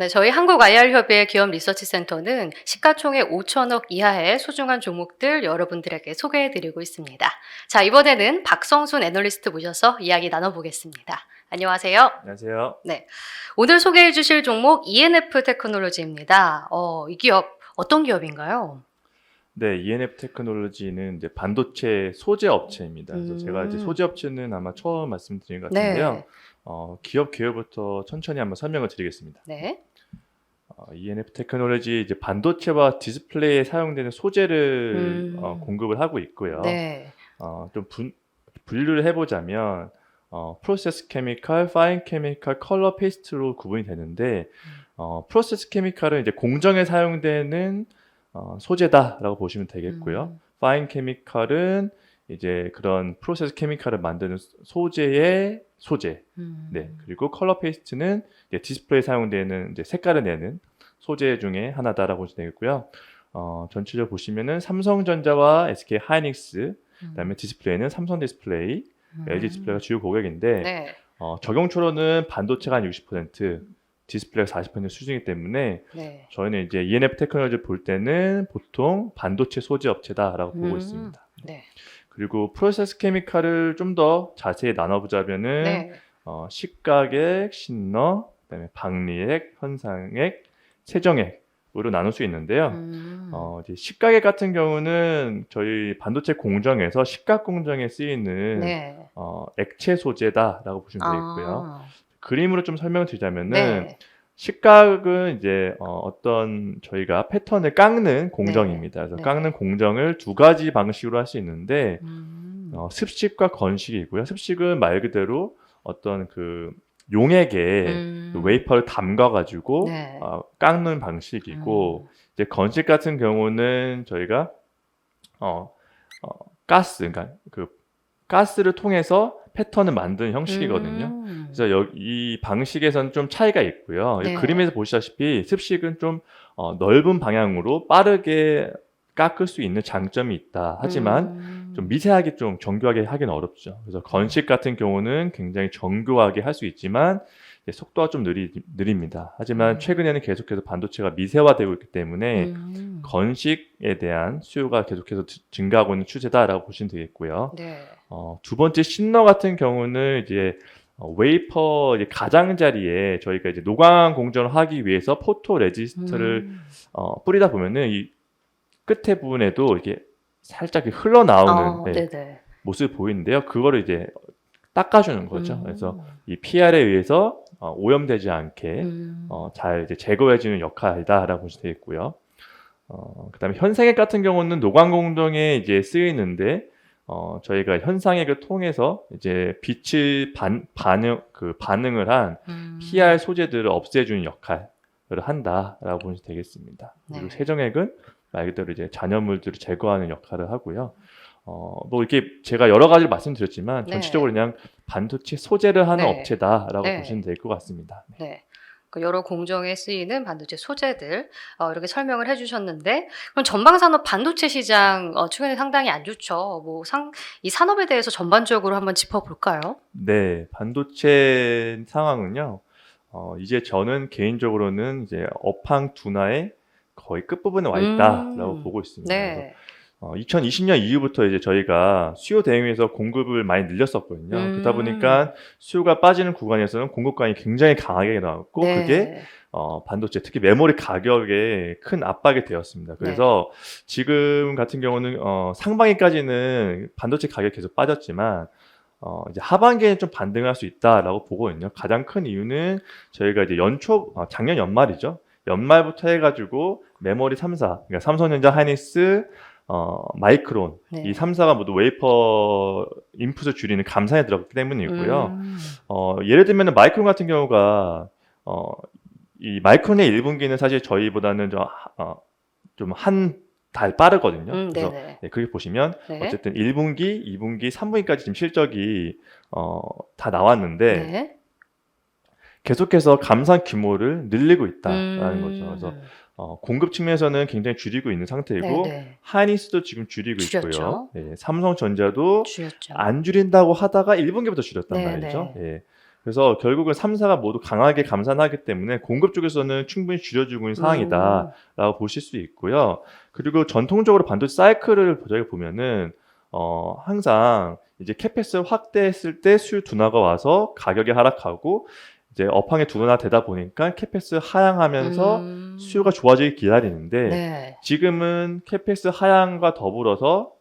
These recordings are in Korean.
네, 저희 한국IR협의회 기업 리서치 센터는 시가총액 5천억 이하의 소중한 종목들 여러분들에게 소개해드리고 있습니다. 자, 이번에는 박성순 애널리스트 모셔서 이야기 나눠보겠습니다. 안녕하세요. 안녕하세요. 네, 오늘 소개해 주실 종목 ENF 테크놀로지입니다. 이 기업 어떤 기업인가요? 네, ENF 테크놀로지는 이제 반도체 소재 업체입니다. 그래서 제가 이제 소재 업체는 아마 처음 말씀드린 것 같은데요. 네, 기업 개요부터 천천히 한번 설명을 드리겠습니다. 네, ENF 테크놀로지 이제 반도체와 디스플레이에 사용되는 소재를 공급을 하고 있고요. 네, 좀 분류를 해보자면 프로세스 케미칼, 파인 케미칼, 컬러 페이스트로 구분이 되는데 프로세스 케미칼은 이제 공정에 사용되는 소재다라고 보시면 되겠고요. 파인 케미칼은 이제 그런 프로세스 케미칼을 만드는 소재의 소재. 네. 그리고 컬러 페이스트는 이제 디스플레이에 사용되는 이제 색깔을 내는 소재 중에 하나다라고 보시면 되겠고요. 전체적으로 보시면은 삼성전자와 SK 하이닉스, 그다음에 디스플레이는 삼성 디스플레이, LG 디스플레이가 주요 고객인데 네, 적용초로는 반도체가 한 60%, 디스플레이가 40% 수준이기 때문에 네. 저희는 이제 ENF 테크놀로지를 볼 때는 보통 반도체 소재 업체다라고 보고 있습니다. 네, 그리고 프로세스 케미칼을 좀 더 자세히 나눠보자면은 네, 식각액, 신너, 그다음에 박리액, 현상액, 세정액으로 나눌 수 있는데요. 이제 식각액 같은 경우는 저희 반도체 공정에서 식각 공정에 쓰이는 네. 액체 소재다라고 보시면 되겠고요. 그림으로 좀 설명드리자면은 네. 식각은 이제 어떤 저희가 패턴을 깎는 공정입니다. 그래서 네. 깎는 공정을 두 가지 방식으로 할 수 있는데 습식과 건식이고요. 습식은 말 그대로 어떤 그 용액에 그 웨이퍼를 담가가지고 네. 깎는 방식이고 이제 건식 같은 경우는 저희가 가스, 그러니까 그 가스를 통해서 패턴을 만드는 형식이거든요. 그래서 이 방식에서는 좀 차이가 있고요. 이 네. 그림에서 보시다시피 습식은 좀 넓은 방향으로 빠르게 깎을 수 있는 장점이 있다. 하지만 좀 미세하게 좀 정교하게 하기는 어렵죠. 그래서 건식 같은 경우는 굉장히 정교하게 할 수 있지만 속도가 좀 느립니다. 하지만 최근에는 계속해서 반도체가 미세화되고 있기 때문에 건식에 대한 수요가 계속해서 증가하고 있는 추세다라고 보시면 되겠고요. 네. 두 번째 신너 같은 경우는 이제 웨이퍼 이제 가장자리에 저희가 이제 노광 공정을 하기 위해서 포토 레지스트를 뿌리다 보면은 이 끝에 부분에도 이게 살짝 흘러나오는 네네. 모습이 보이는데요. 그거를 이제 닦아주는 거죠. 그래서 이 PR에 의해서 오염되지 않게 잘 이제 제거해주는 역할이다라고 보시면 되겠고요. 그다음에 현상액 같은 경우는 노광 공정에 이제 쓰이는데 저희가 현상액을 통해서 이제 빛을 반응을 한 PR 소재들을 없애주는 역할을 한다라고 보시면 되겠습니다. 그리고 네. 세정액은 말 그대로 이제 잔여물들을 제거하는 역할을 하고요. 뭐 이렇게 제가 여러 가지를 말씀드렸지만 네. 전체적으로 그냥 반도체 소재를 하는 네. 업체다라고 네. 보시면 될 것 같습니다. 네. 네. 그 여러 공정에 쓰이는 반도체 소재들 이렇게 설명을 해주셨는데 그럼 전방산업 반도체 시장 최근에 상당히 안 좋죠. 이 산업에 대해서 전반적으로 한번 짚어볼까요? 네, 반도체 상황은요. 이제 저는 개인적으로는 이제 업황 둔화의 거의 끝부분에 와 있다라고 보고 있습니다. 그래서 네. 2020년 이후부터 이제 저희가 수요 대응에서 공급을 많이 늘렸었거든요. 그러다 보니까 수요가 빠지는 구간에서는 공급관이 굉장히 강하게 나왔고 네. 그게 반도체 특히 메모리 가격에 큰 압박이 되었습니다. 그래서 지금 같은 경우는 상반기까지는 반도체 가격이 계속 빠졌지만 이제 하반기에는 좀 반등할 수 있다라고 보거든요. 가장 큰 이유는 저희가 이제 작년 연말이죠. 연말부터 해가지고 메모리 3사, 그러니까 삼성전자, 하이닉스, 마이크론 네. 이 3사가 모두 웨이퍼 인풋을 줄이는 감산에 들어갔기 때문이고요. 예를 들면 마이크론 같은 경우가 이 마이크론의 1분기는 사실 저희보다는 좀 한 달 빠르거든요. 그래서 네, 그렇게 보시면 네. 어쨌든 1분기, 2분기, 3분기까지 지금 실적이 다 나왔는데 네. 계속해서 감산 규모를 늘리고 있다라는 거죠. 그래서 공급 측면에서는 굉장히 줄이고 있는 상태이고 네네. 하이닉스도 지금 줄이고 줄였죠. 있고요. 삼성전자도 줄였죠. 안 줄인다고 하다가 1분기부터 줄였단 네네. 말이죠. 그래서 결국은 3사가 모두 강하게 감산하기 때문에 공급 쪽에서는 충분히 줄여주고 있는 상황이다라고 보실 수 있고요. 그리고 전통적으로 반도체 사이클을 저희가 보면은 항상 이제 캐패스 확대했을 때 수요 둔화가 와서 가격이 하락하고 이제 업황이 둔화되다 보니까 캐패스 하향하면서 수요가 좋아지길 기다리는데 네. 지금은 캐패스 하향과 더불어서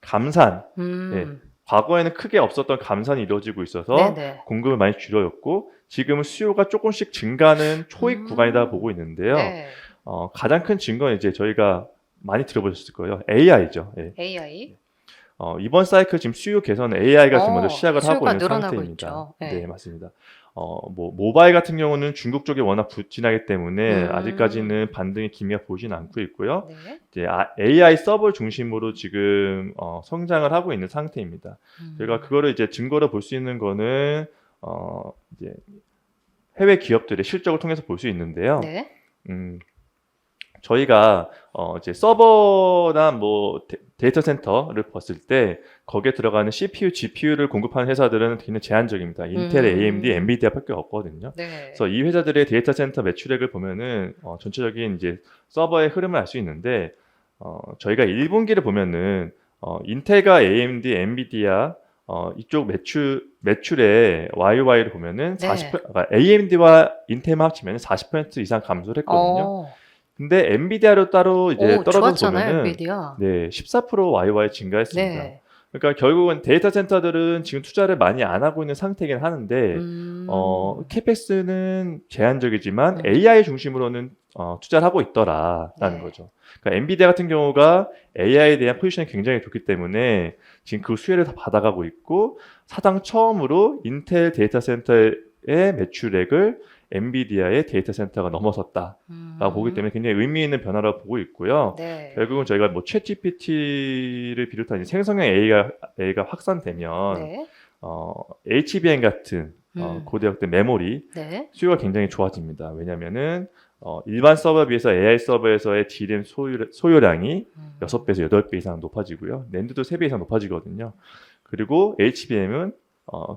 감산, 예, 과거에는 크게 없었던 감산이 이루어지고 있어서 네네. 공급을 많이 줄여졌고 지금은 수요가 조금씩 증가하는 초입 구간이다 보고 있는데요. 네. 가장 큰 증거는 이제 저희가 많이 들어보셨을 거예요. AI죠. 예. AI. 이번 사이클 지금 수요 개선 AI가 지금 먼저 시작을 하고 수요가 있는 늘어나고 상태입니다. 있죠. 네. 네, 맞습니다. 뭐 모바일 같은 경우는 중국 쪽에 워낙 부진하기 때문에 아직까지는 반등의 기미가 보이진 않고 있고요. 네. 이제 AI 서버 중심으로 지금 성장을 하고 있는 상태입니다. 저희가 그거를 이제 증거로 볼 수 있는 거는 이제 해외 기업들의 실적을 통해서 볼 수 있는데요. 네. 저희가 이제 서버나 뭐 데이터 센터를 봤을 때 거기에 들어가는 CPU, GPU를 공급하는 회사들은 굉장히 제한적입니다. 인텔, AMD, 엔비디아밖에 없거든요. 네. 그래서 이 회사들의 데이터 센터 매출액을 보면은 전체적인 이제 서버의 흐름을 알 수 있는데 저희가 1분기를 보면은 인텔과 AMD, 엔비디아 이쪽 매출의 YOY를 보면은 네. 40%, 그러니까 AMD와 인텔만 합치면 40% 이상 감소를 했거든요. 근데 엔비디아로 따로 이제 떨어져서 좋았잖아요, 보면은 엔비디아. 네, 14% YOY 증가했습니다. 네. 그러니까 결국은 데이터 센터들은 지금 투자를 많이 안 하고 있는 상태이긴 하는데 캐pex는 제한적이지만 AI 중심으로는 투자를 하고 있더라라는 네. 거죠. 그러니까 엔비디아 같은 경우가 AI에 대한 포지션이 굉장히 좋기 때문에 지금 그 수혜를 다 받아가고 있고 사상 처음으로 인텔 데이터 센터의 매출액을 엔비디아의 데이터 센터가 넘어섰다라고 보기 때문에 굉장히 의미 있는 변화라고 보고 있고요. 네. 결국은 저희가 뭐 챗GPT를 비롯한 생성형 AI가 확산되면 네. HBM 같은 고대역된 메모리 네. 수요가 굉장히 좋아집니다. 왜냐면은 일반 서버에 비해서 AI 서버에서의 DRAM 소요량이 6배에서 8배 이상 높아지고요. 낸드도 3배 이상 높아지거든요. 그리고 HBM은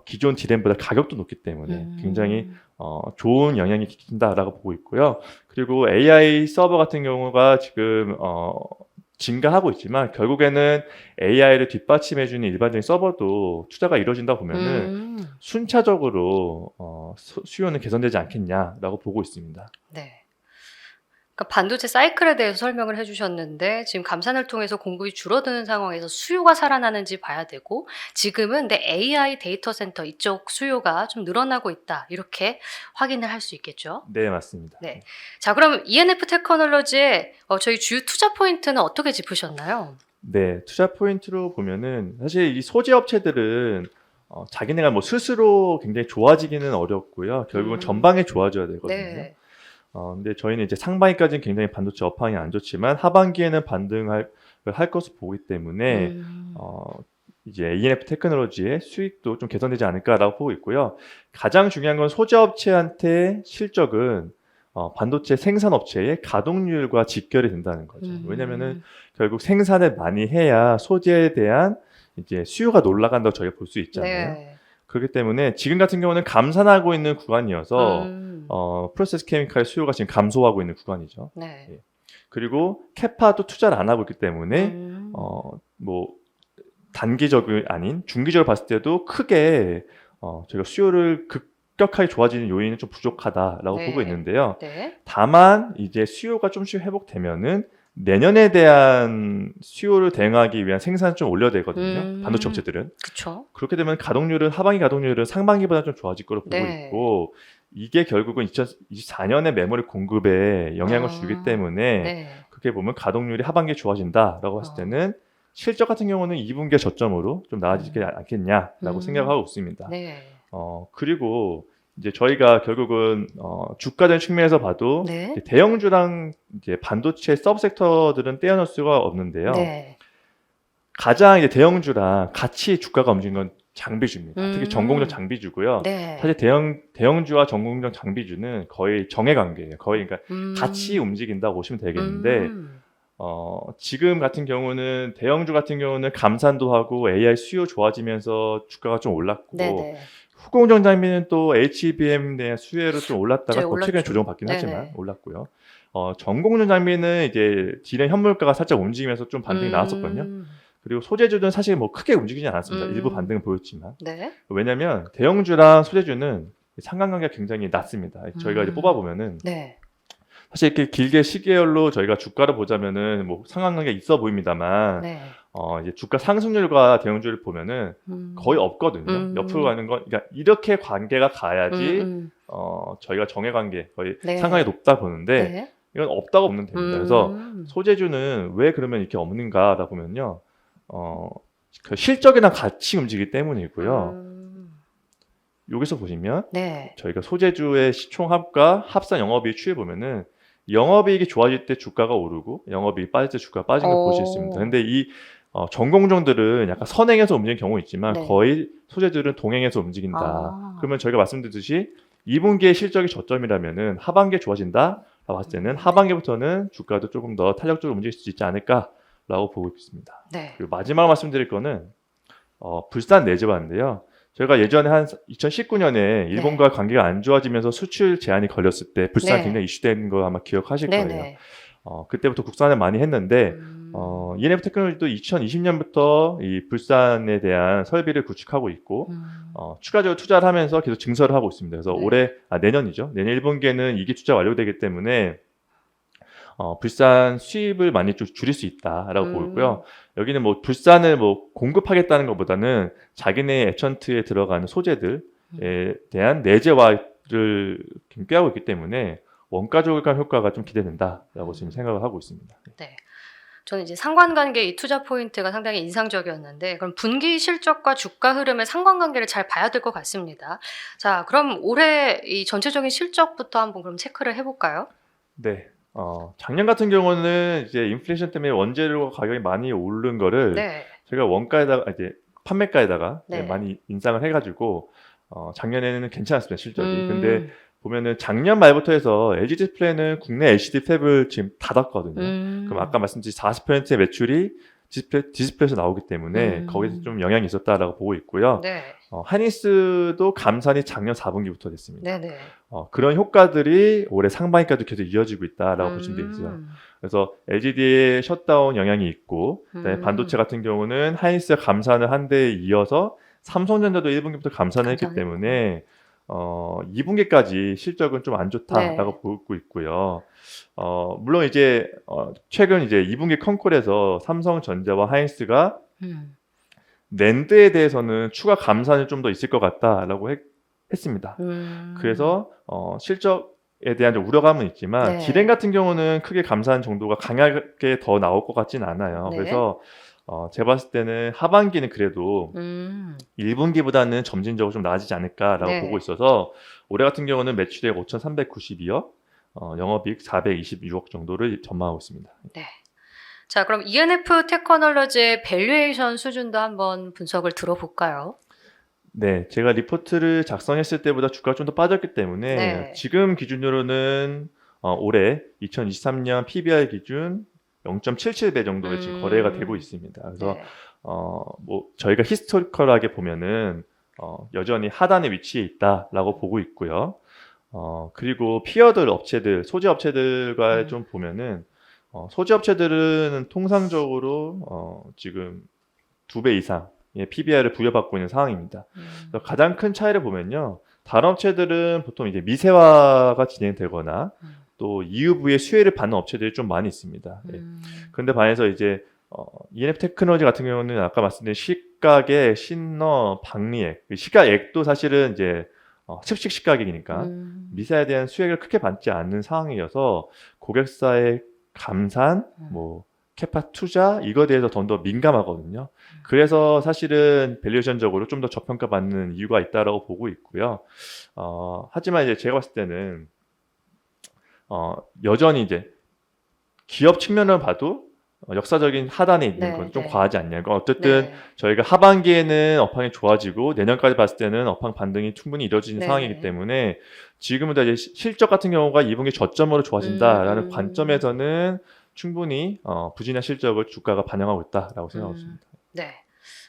기존 DRAM보다 가격도 높기 때문에 굉장히 좋은 영향이 끼친다라고 보고 있고요. 그리고 AI 서버 같은 경우가 지금 증가하고 있지만 결국에는 AI를 뒷받침해주는 일반적인 서버도 투자가 이루어진다 보면은 순차적으로 수요는 개선되지 않겠냐라고 보고 있습니다. 네. 그러니까 반도체 사이클에 대해서 설명을 해주셨는데 지금 감산을 통해서 공급이 줄어드는 상황에서 수요가 살아나는지 봐야 되고 지금은 내 AI 데이터 센터 이쪽 수요가 좀 늘어나고 있다 이렇게 확인을 할 수 있겠죠. 네, 맞습니다. 네. 자, 그럼 ENF 테크놀로지의 저희 주요 투자 포인트는 어떻게 짚으셨나요? 네, 투자 포인트로 보면은 사실 이 소재 업체들은 자기네가 뭐 스스로 굉장히 좋아지기는 어렵고요. 결국은 전방에 좋아져야 되거든요. 네. 근데 저희는 이제 상반기까지는 굉장히 반도체 업황이 안 좋지만 하반기에는 반등할 것을 보기 때문에 이제 ENF 테크놀로지의 수익도 좀 개선되지 않을까라고 보고 있고요. 가장 중요한 건 소재 업체한테 실적은 반도체 생산 업체의 가동률과 직결이 된다는 거죠. 왜냐면은 결국 생산을 많이 해야 소재에 대한 이제 수요가 올라간다고 저희가 볼 수 있잖아요. 네. 그렇기 때문에 지금 같은 경우는 감산하고 있는 구간이어서 프로세스 케미칼 수요가 지금 감소하고 있는 구간이죠. 네. 예. 그리고 캐파도 투자를 안 하고 있기 때문에 뭐 단기적이 아닌 중기적으로 봤을 때도 크게 저희가 수요를 급격하게 좋아지는 요인은 좀 부족하다라고 네. 보고 있는데요. 네. 다만 이제 수요가 좀씩 회복되면은 내년에 대한 수요를 대응하기 위한 생산을 좀 올려야 되거든요. 반도체 업체들은. 그렇죠. 그렇게 되면 하반기 가동률은 상반기보다 좀 좋아질 거로 보고 네. 있고 이게 결국은 2024년에 메모리 공급에 영향을 주기 때문에 네. 그렇게 보면 가동률이 하반기에 좋아진다라고 했을 때는 실적 같은 경우는 2분기에 저점으로 좀 나아지지 않겠냐라고 생각하고 있습니다. 네. 그리고 이제 저희가 결국은 주가적인 측면에서 봐도 네. 이제 대형주랑 이제 반도체 서브 섹터들은 떼어놓을 수가 없는데요. 네. 가장 이제 대형주랑 같이 주가가 움직이는 건 장비주입니다. 특히 전공정 장비주고요. 네. 사실 대형주와 전공정 장비주는 거의 정해 관계예요. 거의 그러니까 같이 움직인다고 보시면 되겠는데 지금 같은 경우는 대형주 같은 경우는 감산도 하고 AI 수요 좋아지면서 주가가 좀 올랐고 네네. 후공정 장비는 또 HBM 대한 수혜로 좀 올랐다가 네, 최근에 올랐죠. 조정받긴 네네. 하지만 올랐고요. 전공정 장비는 이제 디램 현물가가 살짝 움직이면서 좀 반등이 나왔었거든요. 그리고 소재주는 사실 뭐 크게 움직이지 않았습니다. 일부 반등은 보였지만. 네. 왜냐면 대형주랑 소재주는 상관관계가 굉장히 낮습니다. 저희가 이제 뽑아보면은 네. 사실 이렇게 길게 시계열로 저희가 주가를 보자면은 뭐 상관관계가 있어 보입니다만 네. 이제 주가 상승률과 대형주를 보면은 거의 없거든요. 음. 옆으로 가는 건 그러니까 이렇게 관계가 가야지 저희가 정해 관계 거의 네. 상관이 높다 보는데 네. 이건 없다고 보면 됩니다. 그래서 소재주는 왜 그러면 이렇게 없는가다 보면요. 그 실적이나 같이 움직이기 때문이고요. 여기서 보시면 네. 저희가 소재주의 시총합과 합산 영업이익 추이 보면은 영업이익이 좋아질 때 주가가 오르고 영업이익이 빠질 때 주가가 빠진 걸 볼 수 있습니다. 근데 이 전공정들은 약간 선행해서 움직이는 경우 있지만 네. 거의 소재들은 동행해서 움직인다. 아. 그러면 저희가 말씀드렸듯이 2분기의 실적이 저점이라면은 하반기에 좋아진다. 라고 봤을 때는 하반기부터는 주가도 조금 더 탄력적으로 움직일 수 있지 않을까라고 보고 있습니다. 네. 그리고 마지막 말씀드릴 거는 불산 내재화인데요. 저희가 예전에 한 2019년에 일본과 관계가 안 좋아지면서 수출 제한이 걸렸을 때 불산 네. 굉장히 이슈된 거 아마 기억하실 네네. 거예요. 그때부터 국산을 많이 했는데 ENF 테크놀로지도 2020년부터 이 불산에 대한 설비를 구축하고 있고 추가적으로 투자를 하면서 계속 증설을 하고 있습니다. 그래서 네. 내년이죠. 내년 1분기에는 2기 투자 완료되기 때문에 불산 수입을 많이 좀 줄일 수 있다라고 보고 있고요. 여기는 뭐 불산을 뭐 공급하겠다는 것보다는 자기네 애천트에 들어가는 소재들에 대한 내재화를 꾀하고 있기 때문에 원가 조절감 효과가 좀 기대된다라고 지금 생각을 하고 있습니다. 네. 저는 이제 상관관계 이 투자 포인트가 상당히 인상적이었는데 그럼 분기 실적과 주가 흐름의 상관관계를 잘 봐야 될 것 같습니다. 자, 그럼 올해 이 전체적인 실적부터 한번 그럼 체크를 해볼까요? 네. 작년 같은 경우는 이제 인플레이션 때문에 원재료 가격이 많이 오른 거를 네. 저희가 원가에다가 이제 판매가에다가 네. 많이 인상을 해가지고 작년에는 괜찮았습니다 실적이. 음. 근데 보면은 작년 말부터 해서 LG 디스플레이는 국내 LCD 팹을 지금 닫았거든요. 그럼 아까 말씀드린 40%의 매출이 디스플레이에서 나오기 때문에 거기서 좀 영향이 있었다라고 보고 있고요. 네. 하니스도 감산이 작년 4분기부터 됐습니다. 네네. 그런 효과들이 올해 상반기까지 계속 이어지고 있다라고 보시면 되겠어요. 그래서 LGD의 셧다운 영향이 있고 그다음에 반도체 같은 경우는 하이닉스가 감산을 한 데에 이어서 삼성전자도 1분기부터 감산을 했기 때문에 2분기까지 실적은 좀 안 좋다라고 네. 보고 있고요. 물론 이제 최근 이제 2분기 컨콜에서 삼성전자와 하이닉스가 낸드에 대해서는 추가 감산이 좀 더 있을 것 같다라고 했습니다. 그래서 실적에 대한 좀 우려감은 있지만 네. 디램 같은 경우는 크게 감산 정도가 강하게 더 나올 것 같지는 않아요. 네. 그래서 제가 봤을 때는 하반기는 그래도 1분기보다는 점진적으로 좀 나아지지 않을까라고 네. 보고 있어서 올해 같은 경우는 매출액 5,392억, 영업이익 426억 정도를 전망하고 있습니다. 네. 자, 그럼 ENF 테크놀로지의 밸류에이션 수준도 한번 분석을 들어볼까요? 네, 제가 리포트를 작성했을 때보다 주가가 좀 더 빠졌기 때문에 네. 지금 기준으로는 올해 2023년 PBR 기준 0.77배 정도의 지금 거래가 되고 있습니다. 그래서 네. 뭐 저희가 히스토리컬하게 보면은 여전히 하단에 위치해 있다라고 보고 있고요. 그리고 피어들 업체들, 소재 업체들과 좀 보면은 소재 업체들은 통상적으로 지금 2배 이상의 PBR을 부여받고 있는 상황입니다. 그래서 가장 큰 차이를 보면요. 다른 업체들은 보통 이제 미세화가 진행되거나 또 EUV의 수혜를 받는 업체들이 좀 많이 있습니다. 그런데 반해서 이제 ENF 테크놀로지 같은 경우는 아까 말씀드린 시가계, 신너, 박리액, 시가액도 사실은 이제 습식 시가격이니까 미세화에 대한 수혜를 크게 받지 않는 상황이어서 고객사의 감산, 뭐 캐파 투자 이거에 대해서 더 민감하거든요. 그래서 사실은 밸류에이션적으로 좀 더 저평가받는 이유가 있다라고 보고 있고요. 하지만 이제 제가 봤을 때는 여전히 이제 기업 측면을 봐도 역사적인 하단에 있는 네, 건 좀 네. 과하지 않냐. 그러니까 어쨌든 네. 저희가 하반기에는 업황이 좋아지고 내년까지 봤을 때는 업황 반등이 충분히 이루어지는 네. 상황이기 때문에 지금은 이제 실적 같은 경우가 2분기 저점으로 좋아진다라는 관점에서는 충분히 부진한 실적을 주가가 반영하고 있다라고 생각하고 있습니다. 네.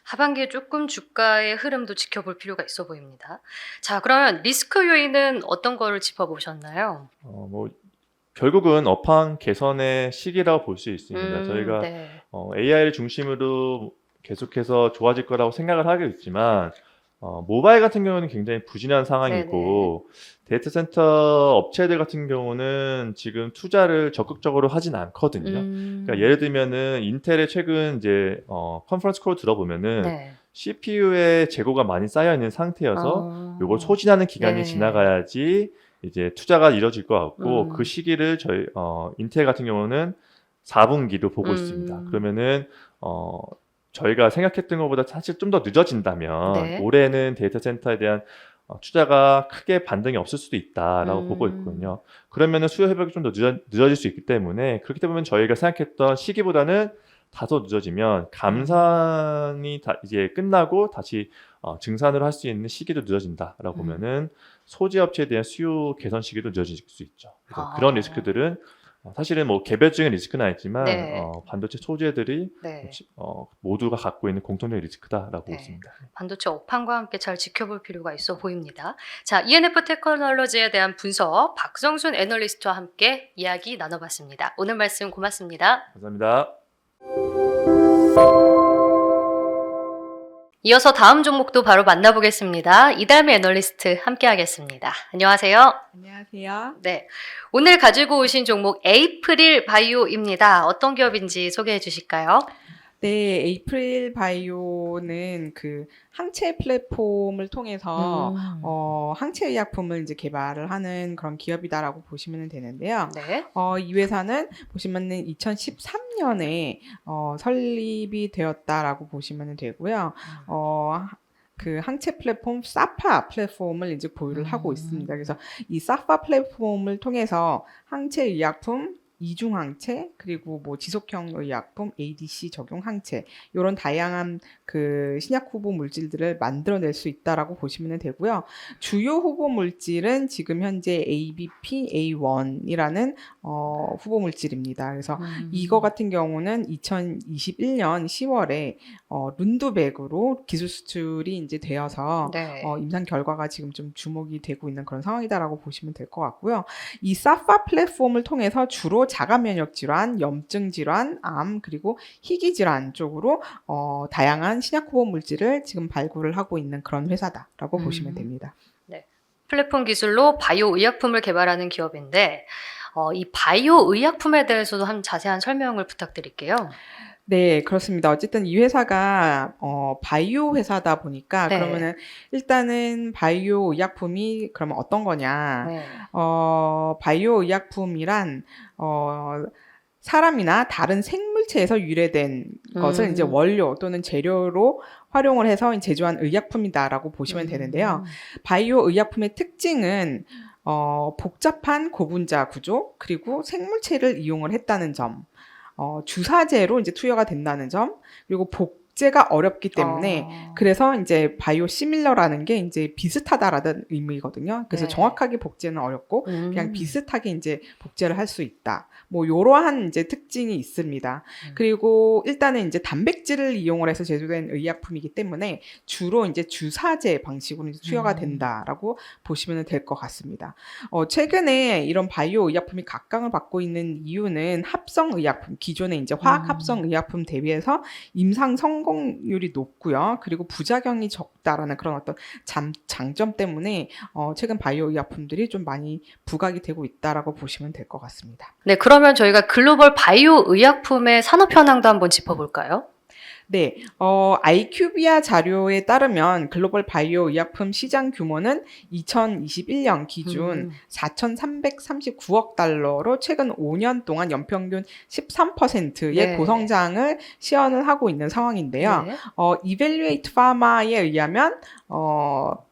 하반기에 조금 주가의 흐름도 지켜볼 필요가 있어 보입니다. 자, 그러면 리스크 요인은 어떤 거를 짚어보셨나요? 뭐 결국은 업황 개선의 시기라고 볼 수 있습니다. 저희가 네. AI를 중심으로 계속해서 좋아질 거라고 생각을 하고 있지만 모바일 같은 경우는 굉장히 부진한 상황이고 데이터 센터 업체들 같은 경우는 지금 투자를 적극적으로 하진 않거든요. 그러니까 예를 들면은 인텔의 최근 이제 컨퍼런스 콜 들어보면은 네. CPU의 재고가 많이 쌓여 있는 상태여서 요걸 어, 소진하는 기간이 네. 지나가야지 이제 투자가 이뤄질 것 같고 그 음. 시기를 저희 인텔 같은 경우는 4분기로 보고 있습니다. 그러면은 저희가 생각했던 것보다 사실 좀 더 늦어진다면 네. 올해는 데이터 센터에 대한 투자가 크게 반등이 없을 수도 있다라고 보고 있거든요. 그러면은 수요 회복이 좀 더 늦어질 수 있기 때문에 그렇기 때문에 저희가 생각했던 시기보다는 다소 늦어지면 감산이 이제 끝나고 다시 증산을 할 수 있는 시기도 늦어진다라고 보면은 소재 업체에 대한 수요 개선 시기도 늦어질 수 있죠. 그래서 그런 리스크들은 사실은 뭐 개별적인 리스크는 아니지만 네. 반도체 소재들이 네. 모두가 갖고 있는 공통적인 리스크다라고 네. 보습니다. 반도체 업황과 함께 잘 지켜볼 필요가 있어 보입니다. 자, ENF 테크놀로지에 대한 분석 박성순 애널리스트와 함께 이야기 나눠봤습니다. 오늘 말씀 고맙습니다. 감사합니다. 이어서 다음 종목도 바로 만나보겠습니다. 이달미 애널리스트 함께하겠습니다. 안녕하세요. 안녕하세요. 네, 오늘 가지고 오신 종목 에이프릴 바이오입니다. 어떤 기업인지 소개해 주실까요? 네, 에이프릴 바이오는 그 항체 플랫폼을 통해서 항체 의약품을 이제 개발을 하는 그런 기업이다라고 보시면 되는데요. 네. 이 회사는 보시면은 2013년에 설립이 되었다라고 보시면 되고요. 그 항체 플랫폼 사파 플랫폼을 이제 보유를 하고 있습니다. 그래서 이 사파 플랫폼을 통해서 항체 의약품, 이중 항체, 그리고 뭐 지속형 의약품, ADC 적용 항체, 이런 다양한 그 신약 후보 물질들을 만들어낼 수 있다라고 보시면 되고요. 주요 후보 물질은 지금 현재 ABP A1이라는 후보 물질입니다. 그래서 이거 같은 경우는 2021년 10월에 룬드백으로 기술 수출이 이제 되어서 네. 임상 결과가 지금 좀 주목이 되고 있는 그런 상황이다라고 보시면 될 것 같고요. 이 사파 플랫폼을 통해서 주로 자가 면역 질환, 염증 질환, 암, 그리고 희귀 질환 쪽으로 다양한 신약 후보 물질을 지금 발굴을 하고 있는 그런 회사다라고 보시면 됩니다. 네. 플랫폼 기술로 바이오 의약품을 개발하는 기업인데 이 바이오 의약품에 대해서도 한 자세한 설명을 부탁드릴게요. 네, 그렇습니다. 어쨌든 이 회사가 바이오 회사다 보니까 네. 그러면은 일단은 바이오 의약품이 그러면 어떤 거냐? 네. 바이오 의약품이란 사람이나 다른 생물체에서 유래된 것을 이제 원료 또는 재료로 활용을 해서 제조한 의약품이다라고 보시면 되는데요. 바이오 의약품의 특징은 복잡한 고분자 구조, 그리고 생물체를 이용을 했다는 점, 주사제로 이제 투여가 된다는 점, 그리고 복제가 어렵기 때문에 그래서 이제 바이오 시밀러라는 게 이제 비슷하다라는 의미거든요. 그래서 네. 정확하게 복제는 어렵고 그냥 비슷하게 이제 복제를 할 수 있다. 뭐 이러한 이제 특징이 있습니다. 그리고 일단은 이제 단백질을 이용을 해서 제조된 의약품이기 때문에 주로 이제 주사제 방식으로 이제 투여가 된다라고 보시면 될 것 같습니다. 최근에 이런 바이오 의약품이 각광을 받고 있는 이유는 합성 의약품, 기존의 이제 화학 합성 의약품 대비해서 임상 성공률이 높고요. 그리고 부작용이 적다라는 그런 어떤 장점 때문에 최근 바이오 의약품들이 좀 많이 부각이 되고 있다라고 보시면 될 것 같습니다. 네, 그러면 저희가 글로벌 바이오 의약품의 산업 현황도 한번 짚어볼까요? 네, IQVIA 자료에 따르면 글로벌 바이오 의약품 시장 규모는 2021년 기준 4,339억 달러로 최근 5년 동안 연평균 13%의 네. 고성장을 시현을 하고 있는 상황인데요. 네. 이밸류에이트 파마에 의하면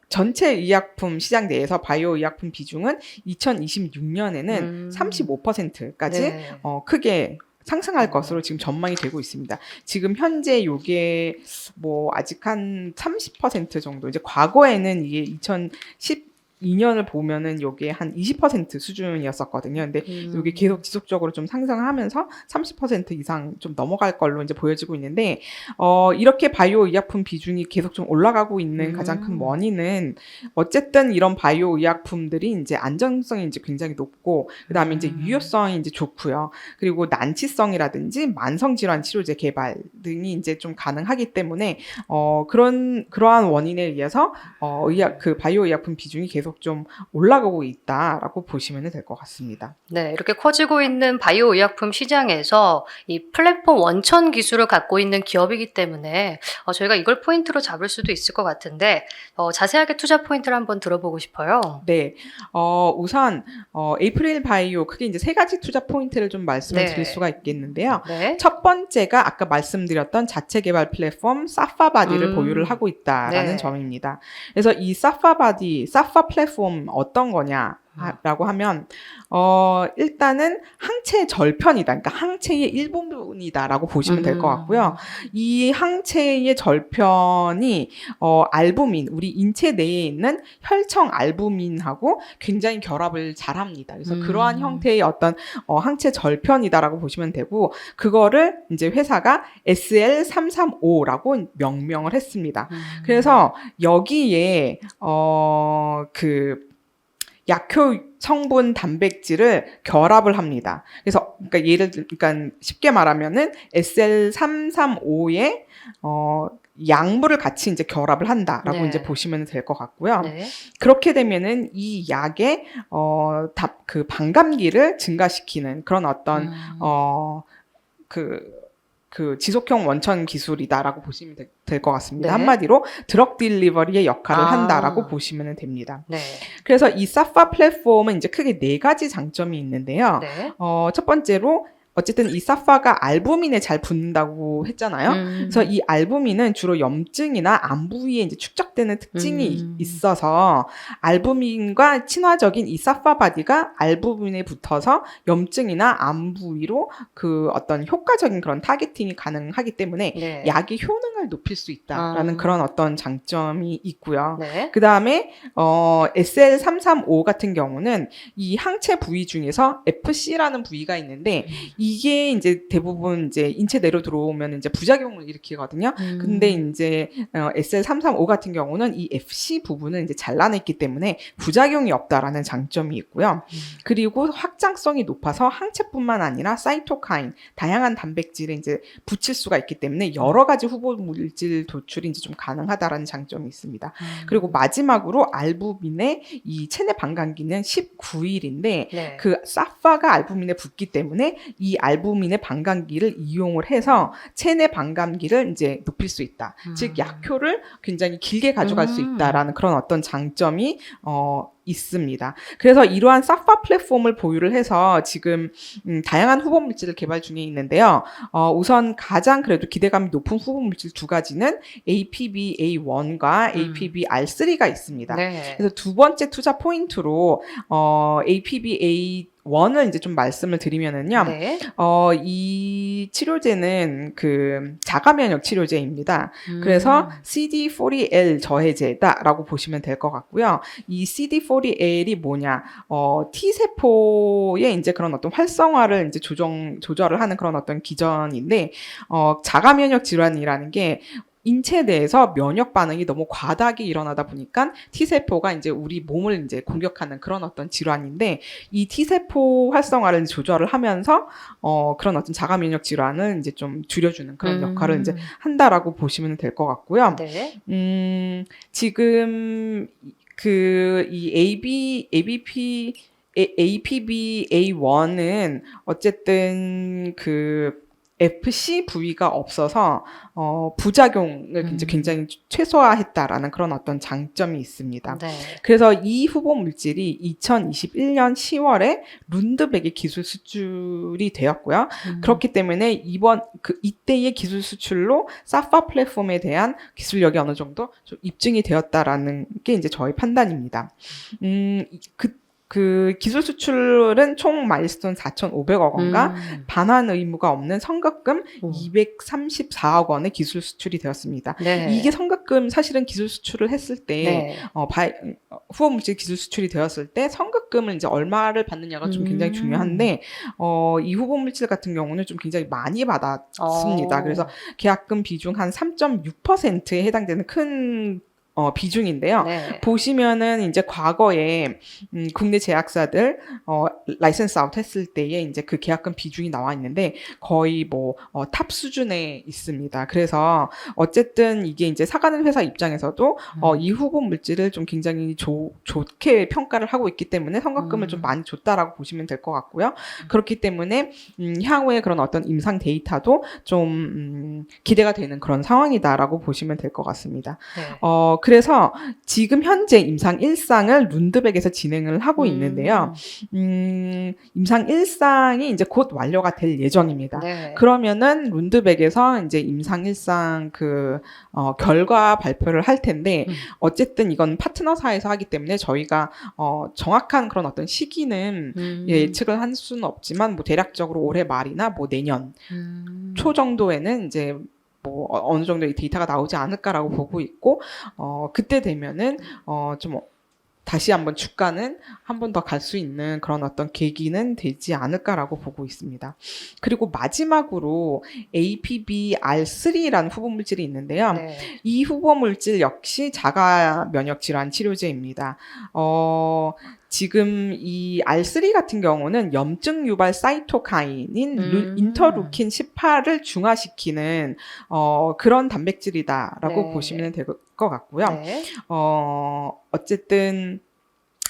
전체 의약품 시장 내에서 바이오 의약품 비중은 2026년에는 35%까지 네. 크게 상승할 것으로 지금 전망이 되고 있습니다. 지금 현재 요게 뭐 아직 한 30% 정도, 이제 과거에는 이게 2022년을 보면은 요게 한 20% 수준이었었거든요. 근데 요게 계속 지속적으로 좀 상승하면서 30% 이상 좀 넘어갈 걸로 이제 보여지고 있는데, 이렇게 바이오 의약품 비중이 계속 좀 올라가고 있는 가장 큰 원인은 어쨌든 이런 바이오 의약품들이 이제 안정성이 이제 굉장히 높고, 그 다음에 이제 유효성이 이제 좋고요. 그리고 난치성이라든지 만성질환 치료제 개발 등이 이제 좀 가능하기 때문에, 그러한 원인에 의해서, 바이오 의약품 비중이 계속 좀 올라가고 있다라고 보시면 될 것 같습니다. 네, 이렇게 커지고 있는 바이오 의약품 시장에서 이 플랫폼 원천 기술을 갖고 있는 기업이기 때문에 저희가 이걸 포인트로 잡을 수도 있을 것 같은데 자세하게 투자 포인트를 한번 들어보고 싶어요. 네, 우선 에이프릴 바이오 크게 이제 세 가지 투자 포인트를 좀 말씀을 네. 드릴 수가 있겠는데요. 네. 첫 번째가 아까 말씀드렸던 자체 개발 플랫폼 사파바디를 보유를 하고 있다라는 네. 점입니다. 그래서 이 사파 플랫폼 어떤 거냐? 라고 하면 일단은 항체 절편이다. 그러니까 항체의 일부분이다라고 보시면 될 것 같고요. 이 항체의 절편이 알부민, 우리 인체 내에 있는 혈청 알부민하고 굉장히 결합을 잘합니다. 그래서 그러한 형태의 어떤 항체 절편이다라고 보시면 되고, 그거를 이제 회사가 SL335라고 명명을 했습니다. 그래서 여기에 약효 성분 단백질을 결합을 합니다. 그래서 그러니까 쉽게 말하면은 SL335에 약물을 같이 이제 결합을 한다라고 네. 이제 보시면 될 것 같고요. 네. 그렇게 되면은 이 약의 그 반감기를 증가시키는 그런 어떤 그 지속형 원천 기술이다라고 보시면 될 것 같습니다. 네. 한마디로 드럭 딜리버리의 역할을 한다라고 보시면 됩니다. 네. 그래서 이 사파 플랫폼은 이제 크게 네 가지 장점이 있는데요. 네. 첫 번째로 어쨌든 이 사파가 알부민에 잘 붙는다고 했잖아요. 그래서 이 알부민은 주로 염증이나 암 부위에 이제 축적되는 특징이 있어서 알부민과 친화적인 이 사파 바디가 알부민에 붙어서 염증이나 암 부위로 그 어떤 효과적인 그런 타겟팅이 가능하기 때문에 네. 약의 효능을 높일 수 있다라는 그런 어떤 장점이 있고요. 네. 그 다음에 SL335 같은 경우는 이 항체 부위 중에서 FC라는 부위가 있는데 이게 이제 대부분 이제 인체 내로 들어오면 이제 부작용을 일으키거든요. 근데 이제 SL335 같은 경우는 이 FC 부분을 이제 잘라냈기 때문에 부작용이 없다라는 장점이 있고요. 그리고 확장성이 높아서 항체뿐만 아니라 사이토카인, 다양한 단백질에 이제 붙일 수가 있기 때문에 여러 가지 후보 물질 도출이 이제 좀 가능하다라는 장점이 있습니다. 그리고 마지막으로 알부민의 이 체내 반감기는 19일인데 네. 그 사파가 알부민에 붙기 때문에 이 알부민의 반감기를 이용을 해서 체내 반감기를 이제 높일 수 있다. 즉 약효를 굉장히 길게 가져갈 수 있다라는 그런 어떤 장점이 있습니다. 그래서 이러한 사파 플랫폼을 보유를 해서 지금 다양한 후보 물질을 개발 중에 있는데요. 우선 가장 그래도 기대감이 높은 후보 물질 두 가지는 APB-A1과 APB-R3가 있습니다. 네. 그래서 두 번째 투자 포인트로 APB-A1을 이제 좀 말씀을 드리면은요. 네. 이 치료제는 그 자가 면역 치료제입니다. 그래서 CD40L 저해제다라고 보시면 될 것 같고요. 이 CD40L이 뭐냐? T세포의 이제 그런 어떤 활성화를 이제 조절을 하는 그런 어떤 기전인데, 자가 면역 질환이라는 게 인체 내에서 면역 반응이 너무 과다하게 일어나다 보니까 T세포가 이제 우리 몸을 이제 공격하는 그런 어떤 질환인데, 이 T세포 활성화를 조절을 하면서 그런 어떤 자가 면역 질환을 이제 좀 줄여주는 그런 역할을 이제 한다라고 보시면 될 것 같고요. 네. 지금 이 APB-A1은 어쨌든 그 FC 부위가 없어서 부작용을 굉장히 최소화했다라는 그런 어떤 장점이 있습니다. 네. 그래서 이 후보 물질이 2021년 10월에 룬드백의 기술 수출이 되었고요. 그렇기 때문에 이때의 기술 수출로 사파 플랫폼에 대한 기술력이 어느 정도 좀 입증이 되었다라는 게 이제 저희 판단입니다. 그 기술 수출은 총 마일스톤 4,500억 원과 반환 의무가 없는 선급금 234억 원의 기술 수출이 되었습니다. 네. 이게 선급금 사실은 기술 수출을 했을 때 네. 후보 물질 기술 수출이 되었을 때 선급금을 이제 얼마를 받느냐가 좀 굉장히 중요한데 이 후보 물질 같은 경우는 좀 굉장히 많이 받았습니다. 그래서 계약금 비중 한 3.6%에 해당되는 큰 비중인데요. 네. 보시면은 이제 과거에 국내 제약사들 라이센스 아웃 했을 때에 이제 그 계약금 비중이 나와 있는데 거의 뭐 탑 수준에 있습니다. 그래서 어쨌든 이게 이제 사가는 회사 입장에서도 이 후보 물질을 좀 굉장히 좋게 평가를 하고 있기 때문에 선급금을 좀 많이 줬다라고 보시면 될 것 같고요. 그렇기 때문에 향후에 그런 어떤 임상 데이터도 좀 기대가 되는 그런 상황이다라고 보시면 될 것 같습니다. 네. 그래서 지금 현재 임상 1상을 룬드백에서 진행을 하고 있는데요. 임상 1상이 이제 곧 완료가 될 예정입니다. 네. 그러면은 룬드백에서 이제 임상 1상 결과 발표를 할 텐데 어쨌든 이건 파트너사에서 하기 때문에 저희가 정확한 그런 어떤 시기는 예측을 할 수는 없지만 뭐 대략적으로 올해 말이나 뭐 내년 초 정도에는 이제 뭐 어느 정도 의 데이터가 나오지 않을까라고 보고 있고 그때 되면은 좀 다시 한번 주가는 한 번 더 갈 수 있는 그런 어떤 계기는 되지 않을까라고 보고 있습니다. 그리고 마지막으로 APB-R3라는 후보 물질이 있는데요. 네. 이 후보 물질 역시 자가 면역 질환 치료제입니다. 지금 이 R3 같은 경우는 염증 유발 사이토카인인 인터루킨 18을 중화시키는 그런 단백질이다라고 네. 보시면 될 것 같고요. 네. 어쨌든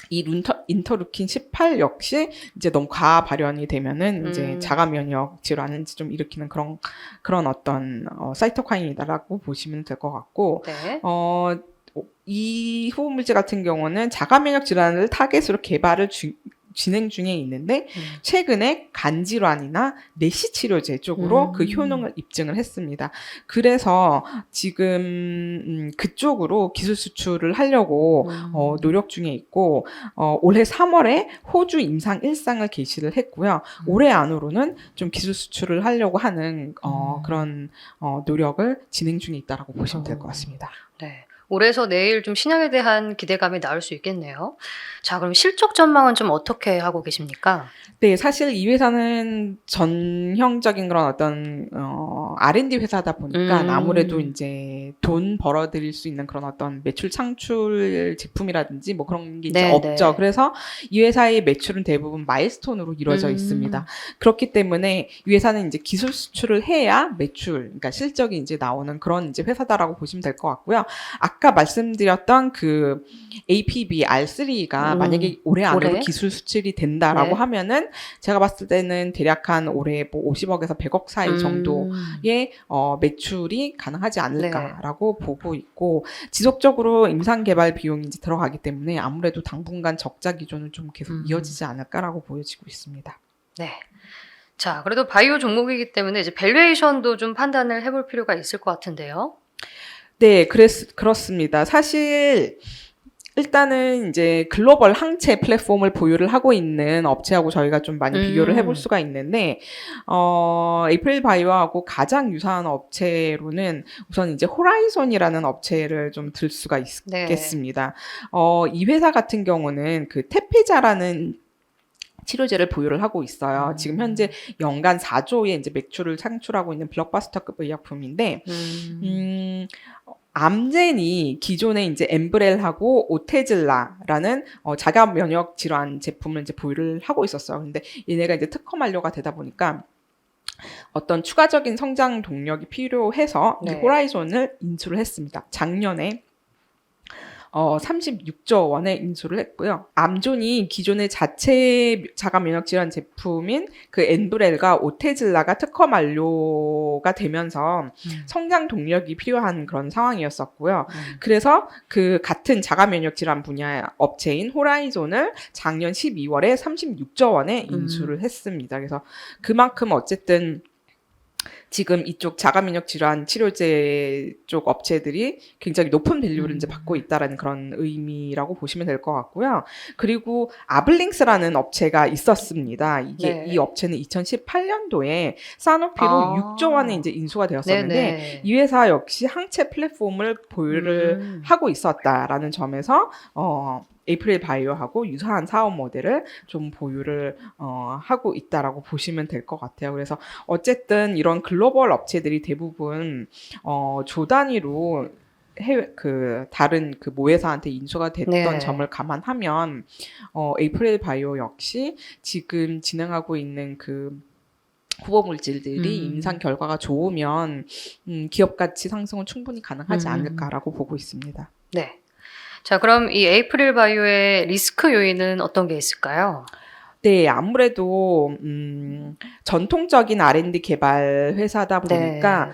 이 인터루킨 18 역시 이제 너무 과다 발현이 되면은 이제 자가 면역 질환을 좀 일으키는 그런 어떤 사이토카인이다라고 보시면 될 것 같고 네. 이 후보 물질 같은 경우는 자가 면역 질환을 타겟으로 개발을 진행 중에 있는데 최근에 간 질환이나 내시 치료제 쪽으로 그 효능을 입증을 했습니다. 그래서 지금 그쪽으로 기술 수출을 하려고 노력 중에 있고 올해 3월에 호주 임상 1상을 개시를 했고요. 올해 안으로는 좀 기술 수출을 하려고 하는 그런 노력을 진행 중에 있다라고 보시면 될 것 같습니다. 네. 올해서 내일 좀 신약에 대한 기대감이 나올 수 있겠네요. 자, 그럼 실적 전망은 좀 어떻게 하고 계십니까? 네, 사실 이 회사는 전형적인 그런 어떤 R&D 회사다 보니까 아무래도 이제 돈 벌어들일 수 있는 그런 어떤 매출 창출 제품이라든지 뭐 그런 게 이제 없죠. 그래서 이 회사의 매출은 대부분 마일스톤으로 이루어져 있습니다. 그렇기 때문에 이 회사는 이제 기술 수출을 해야 매출, 그러니까 실적이 이제 나오는 그런 이제 회사다라고 보시면 될 것 같고요. 아까 말씀드렸던 그 APB R3가 만약에 올해 안으로 기술 수출이 된다라고 하면은 제가 봤을 때는 대략 한 올해 뭐 50억에서 100억 사이 정도의 매출이 가능하지 않을까라고 보고 있고 지속적으로 임상 개발 비용이 이제 들어가기 때문에 아무래도 당분간 적자 기조는 좀 계속 이어지지 않을까라고 보여지고 있습니다. 네. 자, 그래도 바이오 종목이기 때문에 이제 밸류에이션도 좀 판단을 해볼 필요가 있을 것 같은데요. 네, 그렇습니다. 사실 일단은 이제 글로벌 항체 플랫폼을 보유를 하고 있는 업체하고 저희가 좀 많이 비교를 해볼 수가 있는데, 에이프릴 바이오하고 가장 유사한 업체로는 우선 이제 호라이존이라는 업체를 좀 들 수가 있겠습니다. 이 회사 같은 경우는 그 테페자라는 치료제를 보유를 하고 있어요. 지금 현재 연간 4조의 이제 매출을 창출하고 있는 블록버스터급 의약품인데, 암젠이 기존에 이제 엠브렐하고 오테즐라라는 자가 면역 질환 제품을 이제 보유를 하고 있었어요. 근데 얘네가 이제 특허 만료가 되다 보니까 어떤 추가적인 성장 동력이 필요해서 이제 호라이존을 인수를 했습니다. 작년에 36조 원에 인수를 했고요. 암존이 기존의 자체 자가 면역 질환 제품인 그 엔브렐과 오테즐라가 특허 만료가 되면서 성장 동력이 필요한 그런 상황이었었고요. 그래서 그 같은 자가 면역 질환 분야 업체인 호라이존을 작년 12월에 36조 원에 인수를 했습니다. 그래서 그만큼 어쨌든 지금 이쪽 자가면역 질환 치료제 쪽 업체들이 굉장히 높은 밸류를 이제 받고 있다라는 그런 의미라고 보시면 될 것 같고요. 그리고 아블링스라는 업체가 있었습니다. 네. 이 업체는 2018년도에 사노피로 아. 6조 원에 이제 인수가 되었었는데 네네. 이 회사 역시 항체 플랫폼을 보유를 하고 있었다라는 점에서 에이프릴 바이오하고 유사한 사업 모델을 좀 보유를 하고 있다라고 보시면 될 것 같아요. 그래서 어쨌든 이런 글로벌 업체들이 대부분 조 단위로 해외 다른 그 모회사한테 인수가 됐던 네. 점을 감안하면 에이프릴 바이오 역시 지금 진행하고 있는 그 후보 물질들이 임상 결과가 좋으면 기업 가치 상승은 충분히 가능하지 않을까라고 보고 있습니다. 네. 자, 그럼 이 에이프릴 바이오의 리스크 요인은 어떤 게 있을까요? 네, 아무래도 전통적인 R&D 개발 회사다 보니까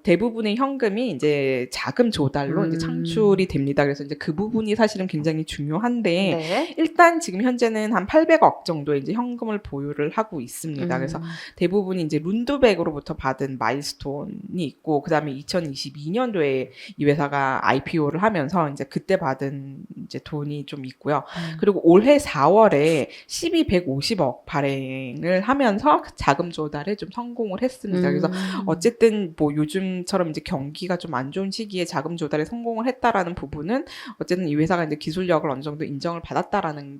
대부분의 현금이 이제 자금 조달로 이제 창출이 됩니다. 그래서 이제 그 부분이 사실은 굉장히 중요한데 네. 일단 지금 현재는 한 800억 정도의 이제 현금을 보유를 하고 있습니다. 그래서 대부분이 이제 룬드백으로부터 받은 마일스톤이 있고 그다음에 2022년도에 이 회사가 IPO를 하면서 이제 그때 받은 이제 돈이 좀 있고요. 그리고 올해 4월에 150억 발행을 하면서 자금 조달에 좀 성공을 했습니다. 그래서 어쨌든 뭐 요즘처럼 이제 경기가 좀 안 좋은 시기에 자금 조달에 성공을 했다라는 부분은 어쨌든 이 회사가 이제 기술력을 어느 정도 인정을 받았다라는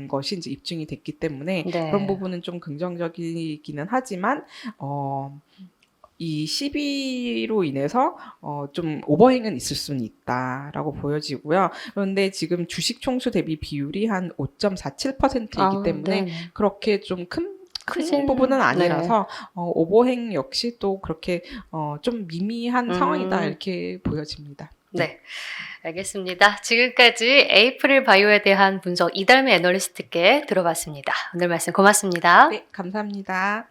것이 이제 입증이 됐기 때문에 네. 그런 부분은 좀 긍정적이기는 하지만 이 시비로 인해서 좀 오버행은 있을 수는 있다라고 보여지고요. 그런데 지금 주식 총수 대비 비율이 한 5.47%이기 때문에 네. 그렇게 좀 큰 크진- 부분은 아니라서 오버행 역시 또 그렇게 좀 미미한 상황이다 이렇게 보여집니다. 네. 알겠습니다. 지금까지 에이프릴 바이오에 대한 분석 이달미 애널리스트께 들어봤습니다. 오늘 말씀 고맙습니다. 네, 감사합니다.